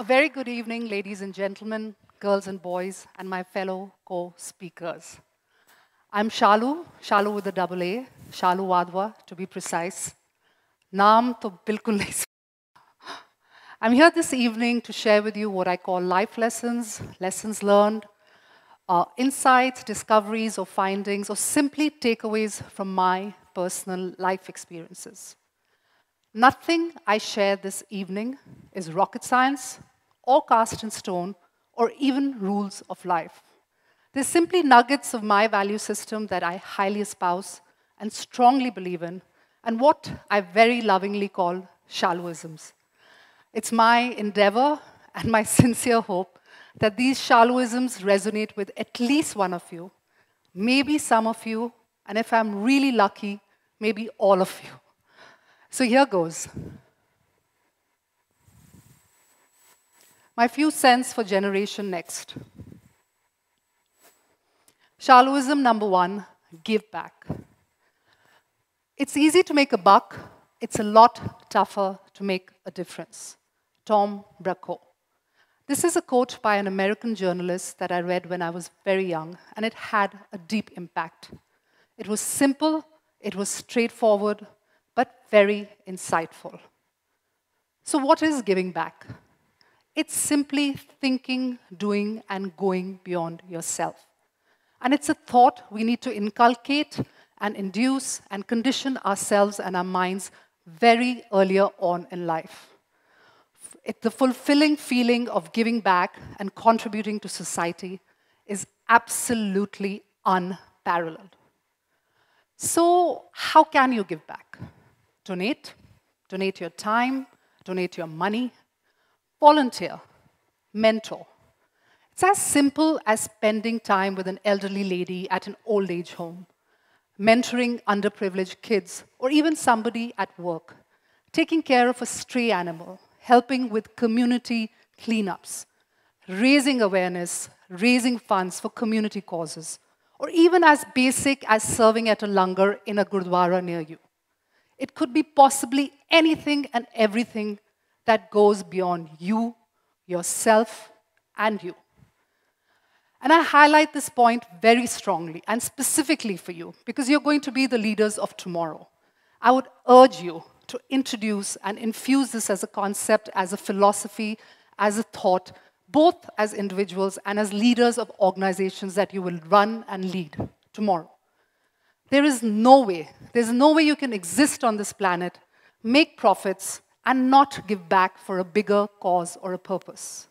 very good evening, ladies and gentlemen, girls and boys, and my fellow co-speakers. I'm Shaalu with a double A, Shaalu Wadhwa, to be precise. Naam to bilkul nahi. I'm here this evening to share with you what I call life lessons, lessons learned, insights, discoveries, or findings, or simply takeaways from my personal life experiences. Nothing I share this evening is rocket science, or cast in stone, or even rules of life. They're simply nuggets of my value system that I highly espouse and strongly believe in, and what I very lovingly call Shaaluisms. It's my endeavor and my sincere hope that these Shaaluisms resonate with at least one of you, maybe some of you, and if I'm really lucky, maybe all of you. So here goes. My few cents for Generation Next. Shaaluism number 1, give back. It's easy to make a buck. It's a lot tougher to make a difference. Tom Brokaw. This is a quote by an American journalist that I read when I was very young, and it had a deep impact. It was simple, it was straightforward, but very insightful. So what is giving back? It's simply thinking, doing, and going beyond yourself. And it's a thought we need to inculcate and induce and condition ourselves and our minds very earlier on in life. The fulfilling feeling of giving back and contributing to society is absolutely unparalleled. So how can you give back? Donate. Donate your time. Donate your money. Volunteer. Mentor. It's as simple as spending time with an elderly lady at an old age home, mentoring underprivileged kids, or even somebody at work, taking care of a stray animal, helping with community cleanups, raising awareness, raising funds for community causes, or even as basic as serving at a langar in a gurdwara near you. It could be possibly anything and everything that goes beyond you, yourself, and you. And I highlight this point very strongly and specifically for you because you're going to be the leaders of tomorrow. I would urge you to introduce and infuse this as a concept, as a philosophy, as a thought, both as individuals and as leaders of organizations that you will run and lead tomorrow. There's no way you can exist on this planet, make profits, and not give back for a bigger cause or a purpose.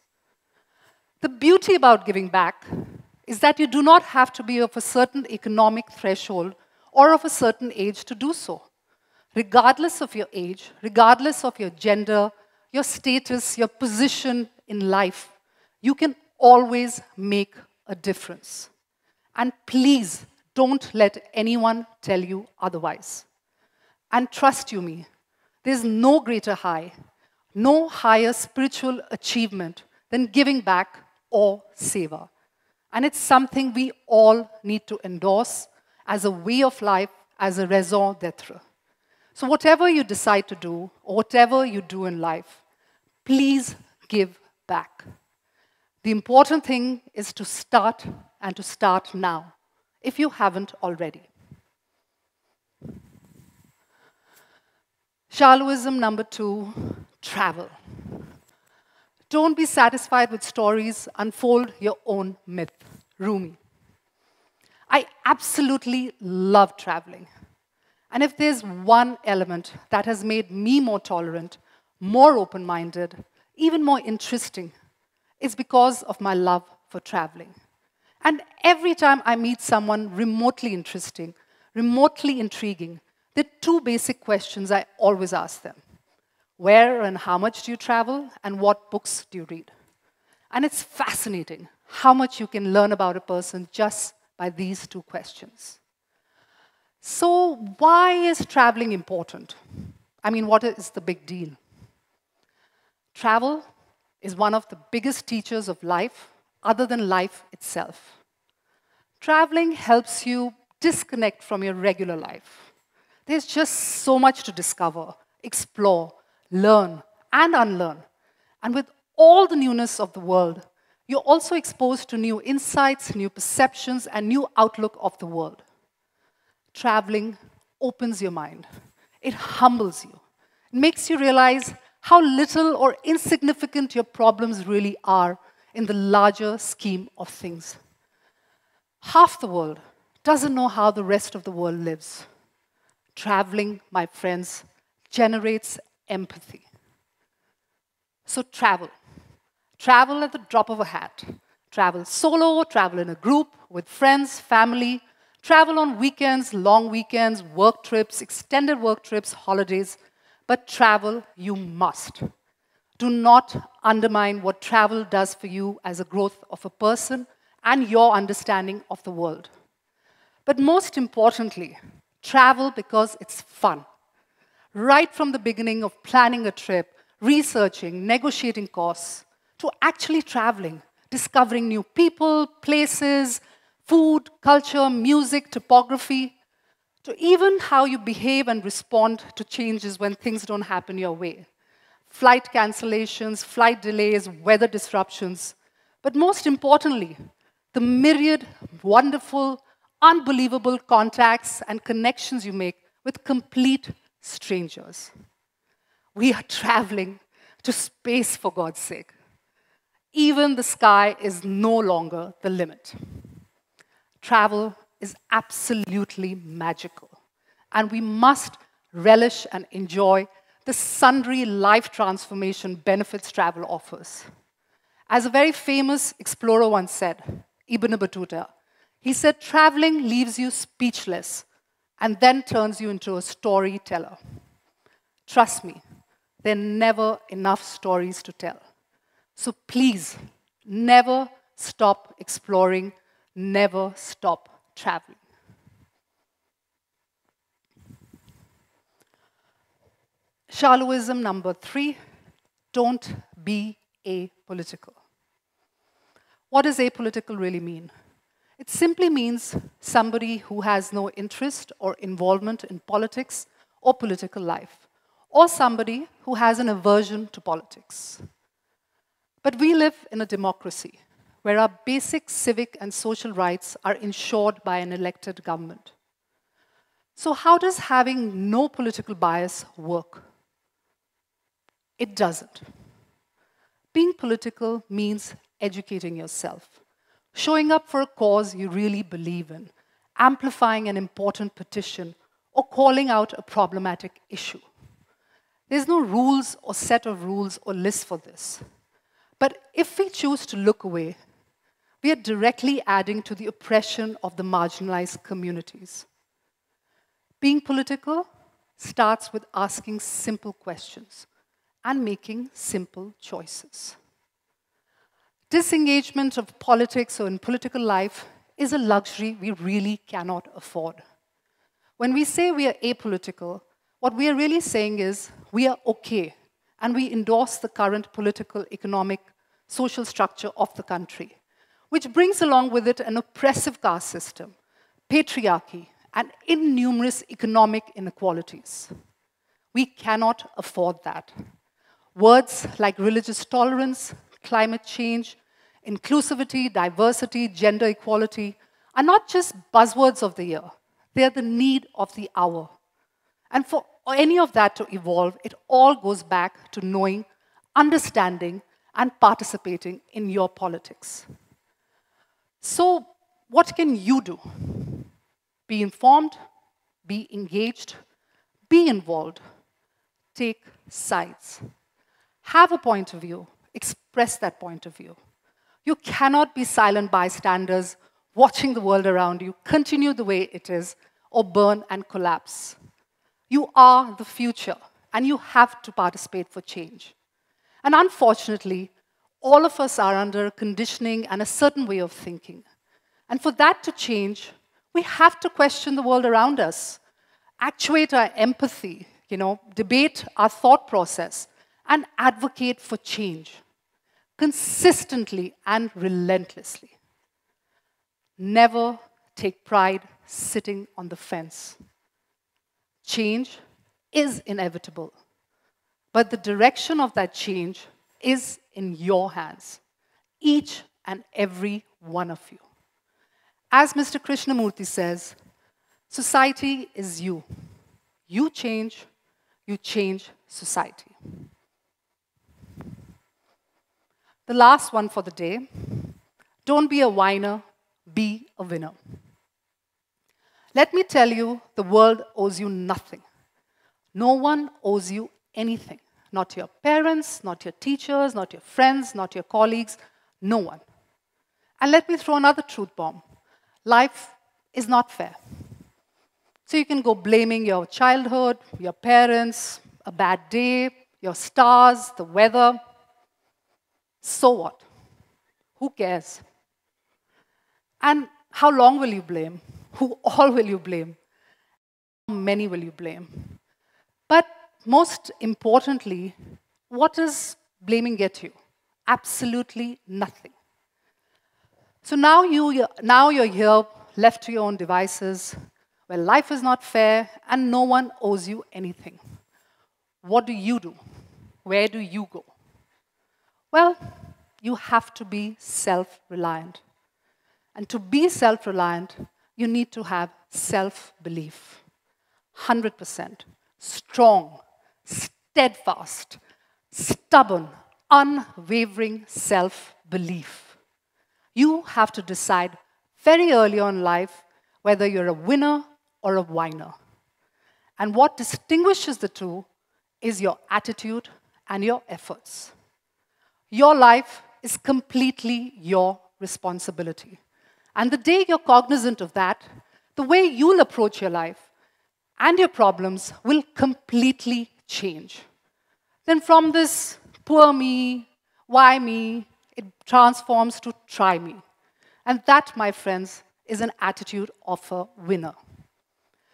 The beauty about giving back is that you do not have to be of a certain economic threshold or of a certain age to do so. Regardless of your age, regardless of your gender, your status, your position in life, you can always make a difference. And please don't let anyone tell you otherwise. And trust you me, there's no greater high, no higher spiritual achievement than giving back or savor. And it's something we all need to endorse as a way of life, as a raison d'être. So whatever you decide to do, or whatever you do in life, please give back. The important thing is to start, and to start now, if you haven't already. Shaaluism number 2, travel. Don't be satisfied with stories, unfold your own myth. Rumi. I absolutely love traveling. And if there's one element that has made me more tolerant, more open-minded, even more interesting, it's because of my love for traveling. And every time I meet someone remotely interesting, remotely intriguing, there are 2 basic questions I always ask them. Where and how much do you travel, and what books do you read? And it's fascinating how much you can learn about a person just by these 2 questions. So why is traveling important? I mean, what is the big deal? Travel is one of the biggest teachers of life, other than life itself. Traveling helps you disconnect from your regular life. There's just so much to discover, explore, learn, and unlearn. And with all the newness of the world, you're also exposed to new insights, new perceptions, and new outlook of the world. Traveling opens your mind. It humbles you. It makes you realize how little or insignificant your problems really are in the larger scheme of things. Half the world doesn't know how the rest of the world lives. Traveling, my friends, generates empathy. So travel. Travel at the drop of a hat. Travel solo, travel in a group, with friends, family. Travel on weekends, long weekends, work trips, extended work trips, holidays. But travel, you must. Do not undermine what travel does for you as a growth of a person and your understanding of the world. But most importantly, travel because it's fun. Right from the beginning of planning a trip, researching, negotiating costs, to actually traveling, discovering new people, places, food, culture, music, topography, to even how you behave and respond to changes when things don't happen your way. Flight cancellations, flight delays, weather disruptions, but most importantly, the myriad wonderful, unbelievable contacts and connections you make with complete strangers. We are traveling to space, for God's sake. Even the sky is no longer the limit. Travel is absolutely magical, and we must relish and enjoy the sundry life transformation benefits travel offers. As a very famous explorer once said, Ibn Battuta, he said, traveling leaves you speechless and then turns you into a storyteller. Trust me, there are never enough stories to tell. So please, never stop exploring, never stop traveling. Shaaluism number 3, don't be apolitical. What does apolitical really mean? It simply means somebody who has no interest or involvement in politics or political life, or somebody who has an aversion to politics. But we live in a democracy where our basic civic and social rights are ensured by an elected government. So how does having no political bias work? It doesn't. Being political means educating yourself, showing up for a cause you really believe in, amplifying an important petition, or calling out a problematic issue. There's no rules or set of rules or list for this. But if we choose to look away, we are directly adding to the oppression of the marginalized communities. Being political starts with asking simple questions and making simple choices. Disengagement of politics or in political life is a luxury we really cannot afford. When we say we are apolitical, what we are really saying is we are okay and we endorse the current political, economic, social structure of the country, which brings along with it an oppressive caste system, patriarchy, and innumerous economic inequalities. We cannot afford that. Words like religious tolerance, climate change, inclusivity, diversity, gender equality are not just buzzwords of the year. They are the need of the hour. And for any of that to evolve, it all goes back to knowing, understanding, and participating in your politics. So, what can you do? Be informed, be engaged, be involved, take sides. Have a point of view, express that point of view. You cannot be silent bystanders watching the world around you continue the way it is or burn and collapse. You are the future, and you have to participate for change. And unfortunately, all of us are under conditioning and a certain way of thinking. And for that to change, we have to question the world around us, actuate our empathy, debate our thought process, and advocate for change, consistently and relentlessly. Never take pride sitting on the fence. Change is inevitable, but the direction of that change is in your hands, each and every one of you. As Mr. Krishnamurti says, society is you. You change society. The last one for the day, don't be a whiner, be a winner. Let me tell you, the world owes you nothing. No one owes you anything. Not your parents, not your teachers, not your friends, not your colleagues, no one. And let me throw another truth bomb. Life is not fair. So you can go blaming your childhood, your parents, a bad day, your stars, the weather. So what? Who cares? And how long will you blame? Who all will you blame? How many will you blame? But most importantly, what does blaming get you? Absolutely nothing. So now you're here, left to your own devices, where life is not fair and no one owes you anything. What do? Where do you go? Well, you have to be self-reliant. And to be self-reliant, you need to have self-belief. 100%. Strong, steadfast, stubborn, unwavering self-belief. You have to decide very early on in life whether you're a winner or a whiner. And what distinguishes the two is your attitude and your efforts. Your life is completely your responsibility. And the day you're cognizant of that, the way you'll approach your life and your problems will completely change. Then from this poor me, why me, it transforms to try me. And that, my friends, is an attitude of a winner.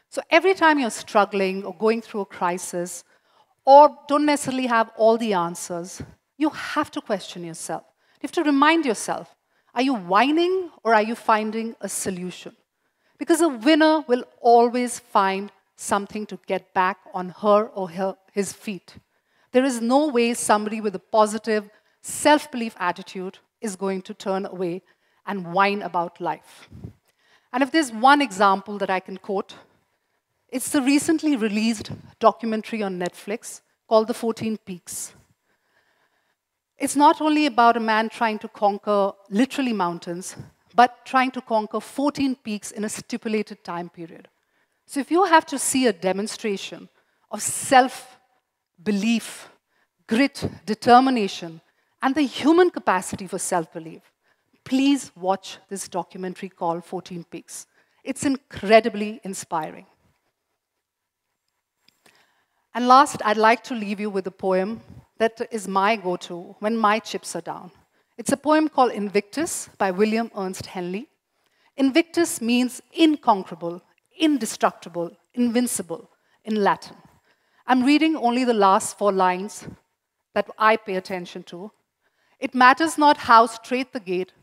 So every time you're struggling or going through a crisis or don't necessarily have all the answers, you have to question yourself. You have to remind yourself, are you whining or are you finding a solution? Because a winner will always find something to get back on her or his feet. There is no way somebody with a positive, self-belief attitude is going to turn away and whine about life. And if there's one example that I can quote, it's the recently released documentary on Netflix called The 14 Peaks. It's not only about a man trying to conquer literally mountains, but trying to conquer 14 peaks in a stipulated time period. So if you have to see a demonstration of self-belief, grit, determination, and the human capacity for self-belief, please watch this documentary called 14 Peaks. It's incredibly inspiring. And last, I'd like to leave you with a poem that is my go-to when my chips are down. It's a poem called Invictus by William Ernst Henley. Invictus means inconquerable, indestructible, invincible in Latin. I'm reading only the last 4 lines that I pay attention to. It matters not how straight the gate,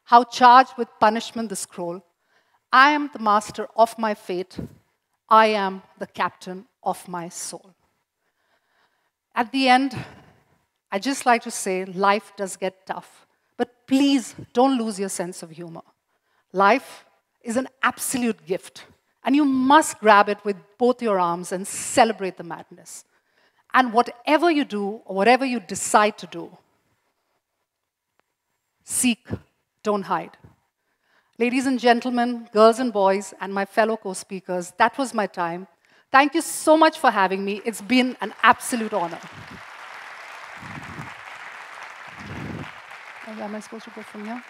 how charged with punishment the scroll. I am the master of my fate. I am the captain of my soul. At the end, I'd just like to say life does get tough, but please don't lose your sense of humor. Life is an absolute gift, and you must grab it with both your arms and celebrate the madness. And whatever you do, or whatever you decide to do, seek, don't hide. Ladies and gentlemen, girls and boys, and my fellow co-speakers, that was my time. Thank you so much for having me. It's been an absolute honor. Where am I supposed to go from here?